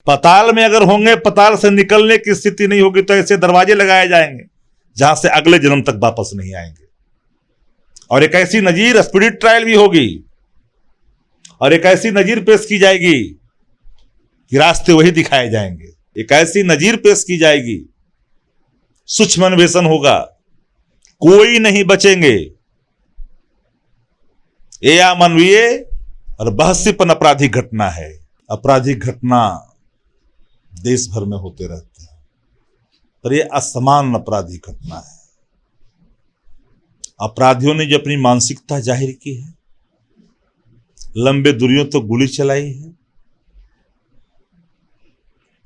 पाताल में अगर होंगे, पाताल से निकलने की स्थिति नहीं होगी तो ऐसे दरवाजे लगाए जाएंगे जहां से अगले जन्म तक वापस नहीं आएंगे। और एक ऐसी नजीर स्पिरिट ट्रायल भी होगी और एक ऐसी नजीर पेश की जाएगी कि रास्ते वही दिखाए जाएंगे। एक ऐसी नजीर पेश की जाएगी, सूक्ष्म अन्वेषण होगा, कोई नहीं बचेंगे। ये अमानवीय और बहसीपन आपराधिक घटना है। आपराधिक घटना देश भर में होते रहते हैं, पर यह असमान आपराधिक घटना है। अपराधियों ने जो अपनी मानसिकता जाहिर की है, लंबे दूरियों तक गोली चलाई है,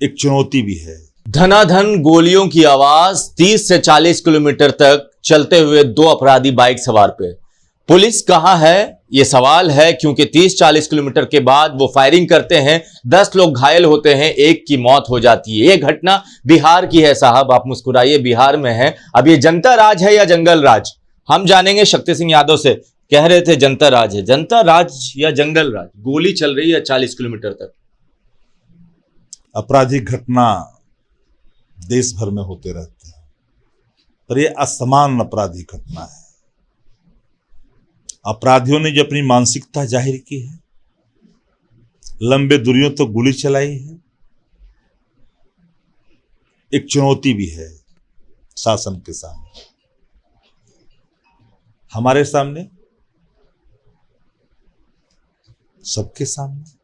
एक चुनौती भी है। धनाधन गोलियों की आवाज, 30 से 40 किलोमीटर तक चलते हुए दो अपराधी बाइक सवार पे। पुलिस कहां है, यह सवाल है, क्योंकि 30-40 किलोमीटर के बाद वो फायरिंग करते हैं, 10 लोग घायल होते हैं, एक की मौत हो जाती है। यह घटना बिहार की है साहब, आप मुस्कुराइए, बिहार में है। अब ये जनता राज है या जंगल राज, हम जानेंगे शक्ति सिंह यादव से। कह रहे थे जनता राज है, जनता राज या जंगल राज? गोली चल रही है 40 किलोमीटर तक। आपराधिक घटना देश भर में होते रहते हैं, पर यह असमान आपराधिक घटना है। अपराधियों ने जो अपनी मानसिकता जाहिर की है, लंबे दूरियों तक गोली चलाई है, एक चुनौती भी है शासन के सामने, हमारे सामने, सबके सामने।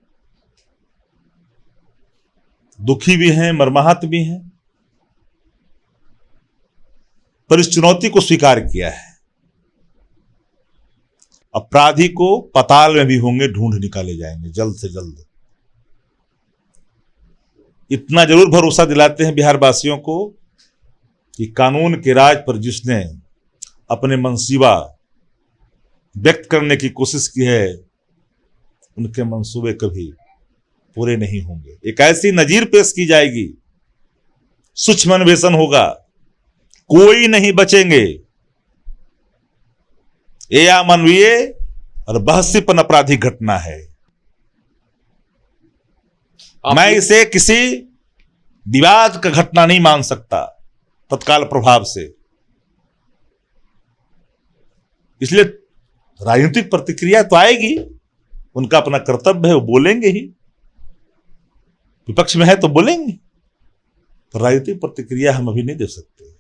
दुखी भी हैं, मर्माहत भी हैं, पर इस चुनौती को स्वीकार किया है। अपराधी को पाताल में भी होंगे, ढूंढ निकाले जाएंगे जल्द से जल्द। इतना जरूर भरोसा दिलाते हैं बिहार वासियों को कि कानून के राज पर जिसने अपने मंसूबा व्यक्त करने की कोशिश की है, उनके मंसूबे कभी पूरे नहीं होंगे। एक ऐसी नजीर पेश की जाएगी, सूक्ष्म अन्वेषण होगा, कोई नहीं बचेंगे। ये अमानवीय और बहसीपन आपराधिक घटना है। मैं इसे किसी विवाद का घटना नहीं मान सकता तत्काल प्रभाव से। इसलिए राजनीतिक प्रतिक्रिया तो आएगी, उनका अपना कर्तव्य है, वो बोलेंगे ही। विपक्ष में है तो बोलेंगे, पर राजनीतिक प्रतिक्रिया हम अभी नहीं दे सकते।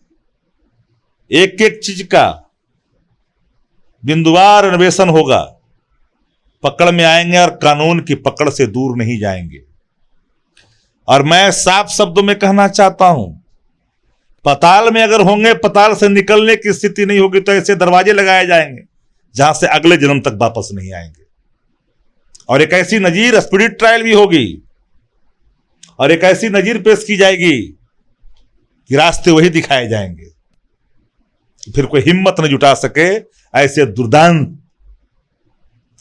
एक एक चीज का बिंदुवार अन्वेषण होगा, पकड़ में आएंगे और कानून की पकड़ से दूर नहीं जाएंगे। और मैं साफ शब्दों में कहना चाहता हूं, पाताल में अगर होंगे, पाताल से निकलने की स्थिति नहीं होगी तो ऐसे दरवाजे लगाए जाएंगे जहां से अगले जन्म तक वापस नहीं आएंगे। और एक ऐसी नजीर स्पिरिट ट्रायल भी होगी और एक ऐसी नजीर पेश की जाएगी कि रास्ते वही दिखाए जाएंगे। फिर कोई हिम्मत न जुटा सके ऐसे दुर्दांत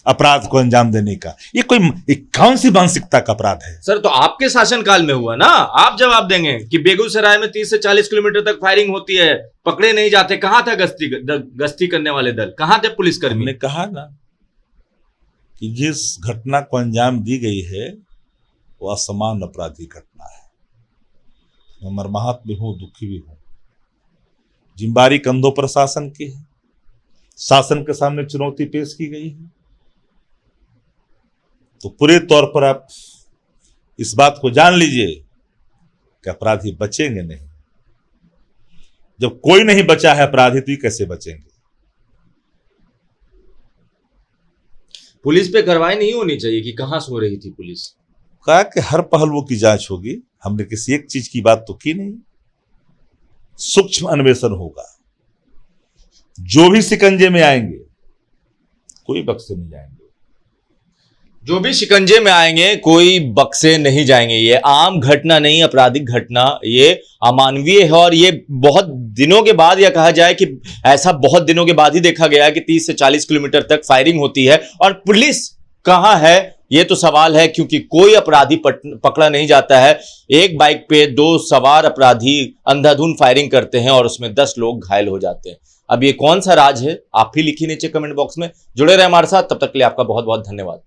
अपराध को अंजाम देने का। ये कौन सी मानसिकता का अपराध है? सर, तो आपके शासनकाल में हुआ ना, आप जवाब देंगे कि बेगूसराय में 30 से 40 किलोमीटर तक फायरिंग होती है, पकड़े नहीं जाते। कहां था गश्ती करने वाले दल, कहां थे पुलिसकर्मी? हमने कहा ना कि जिस घटना को अंजाम दी गई है वो असमान आपराधिक घटना है। मैं मर्माहत भी हूं, दुखी भी हूं। जिम्मेदारी कंधों पर शासन की है, शासन के सामने चुनौती पेश की गई है। तो पूरे तौर पर आप इस बात को जान लीजिए कि अपराधी बचेंगे नहीं। जब कोई नहीं बचा है अपराधी, तो ये कैसे बचेंगे? पुलिस पे कार्रवाई नहीं होनी चाहिए कि कहां सो रही थी पुलिस? कहा कि हर पहलुओं की जांच होगी, हमने किसी एक चीज की बात तो की नहीं। सूक्ष्म अन्वेषण होगा, जो भी शिकंजे में आएंगे कोई बक्से नहीं जाएंगे। जो भी शिकंजे में आएंगे कोई बक्से नहीं जाएंगे। ये आम घटना नहीं, आपराधिक घटना, ये अमानवीय है। और ये बहुत दिनों के बाद, या कहा जाए कि ऐसा बहुत दिनों के बाद ही देखा गया कि 30 से 40 किलोमीटर तक फायरिंग होती है। और पुलिस कहां है, ये तो सवाल है, क्योंकि कोई अपराधी पकड़ा नहीं जाता है। एक बाइक पे 2 सवार अपराधी अंधाधुंध फायरिंग करते हैं और उसमें 10 लोग घायल हो जाते हैं। अब ये कौन सा राज है, आप ही लिखिए नीचे कमेंट बॉक्स में। जुड़े रहे हमारे साथ, तब तक के लिए आपका बहुत बहुत धन्यवाद।